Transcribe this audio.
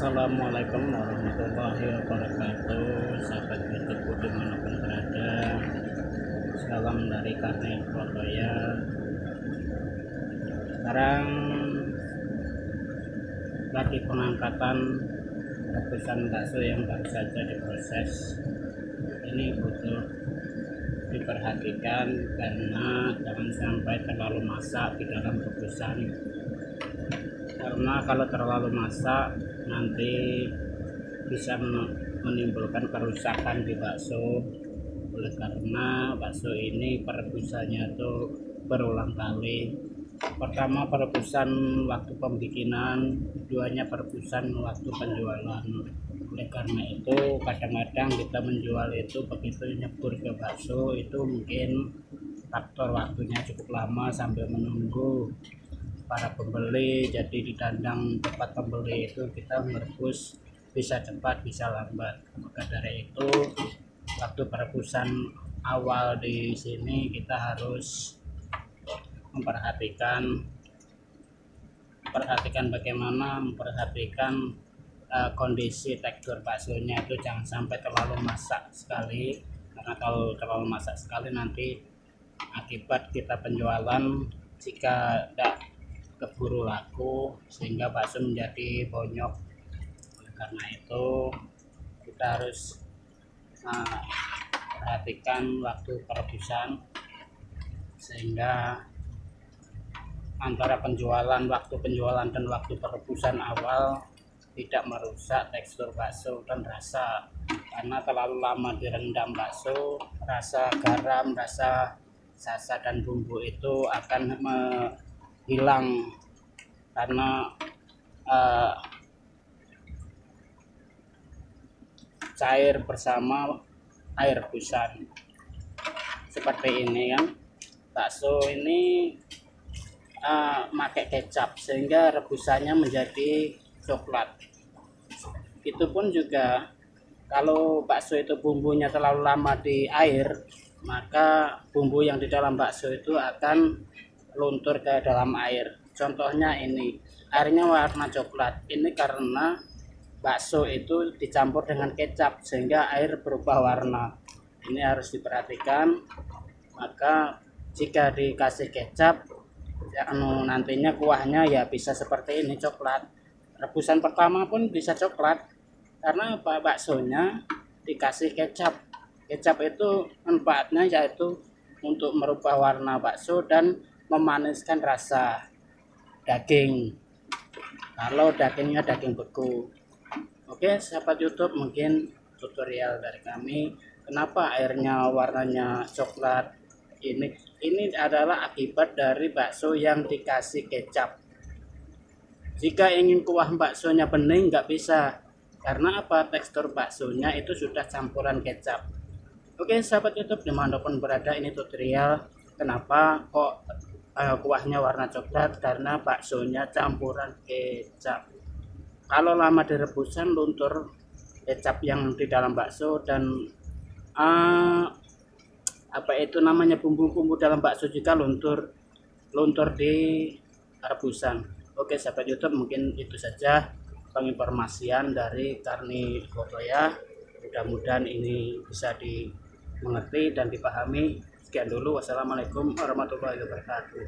Assalamualaikum warahmatullahi wabarakatuh. Sahabat YouTube dimanapun berada, salam dari Karni Surabaya. Sekarang lagi pengangkatan rebusan bakso yang baru saja diproses. Ini butuh diperhatikan karena jangan sampai terlalu masak di dalam rebusan, karena kalau terlalu masak nanti bisa menimbulkan kerusakan di bakso. Oleh karena bakso ini perebusannya itu berulang kali. Pertama perebusan waktu pembikinan, keduanya perebusan waktu penjualan. Oleh karena itu kadang-kadang kita menjual itu begitu nyebur ke bakso itu mungkin faktor waktunya cukup lama sambil menunggu para pembeli, jadi ditandang tempat pembeli itu kita merebus bisa cepat bisa lambat. Maka dari itu waktu perebusan awal di sini kita harus memperhatikan bagaimana kondisi tekstur baksonya itu jangan sampai terlalu masak sekali, karena kalau terlalu masak sekali nanti akibat kita penjualan jika tidak keburu laku sehingga bakso menjadi bonyok. Oleh karena itu kita harus perhatikan waktu perebusan sehingga antara waktu penjualan dan waktu perebusan awal tidak merusak tekstur bakso dan rasa, karena terlalu lama direndam bakso rasa garam, rasa sasa dan bumbu itu akan hilang karena cair bersama air rebusan. Seperti ini kan, bakso ini pakai kecap sehingga rebusannya menjadi coklat. Itu pun juga kalau bakso itu bumbunya terlalu lama di air, maka bumbu yang di dalam bakso itu akan luntur ke dalam air. Contohnya ini, airnya warna coklat. Ini karena bakso itu dicampur dengan kecap sehingga air berubah warna. Ini harus diperhatikan. Maka jika dikasih kecap nantinya kuahnya ya bisa seperti ini, coklat. Rebusan pertama pun bisa coklat karena baksonya dikasih kecap. Kecap itu manfaatnya yaitu untuk merubah warna bakso dan memaniskan rasa daging kalau dagingnya daging beku. Oke sahabat YouTube, mungkin tutorial dari kami kenapa airnya warnanya coklat. Ini adalah akibat dari bakso yang dikasih kecap. Jika ingin kuah baksonya bening nggak bisa, karena apa? Tekstur baksonya itu sudah campuran kecap. Oke sahabat YouTube dimanapun berada, ini tutorial kenapa kok kuahnya warna coklat, karena baksonya campuran kecap. Kalau lama direbusan luntur kecap yang di dalam bakso dan bumbu-bumbu dalam bakso juga luntur di rebusan. Oke sahabat YouTube, mungkin itu saja penginformasian dari Karni Surabaya. Mudah-mudahan ini bisa dimengerti dan dipahami. Sekian dulu, wassalamualaikum warahmatullahi wabarakatuh.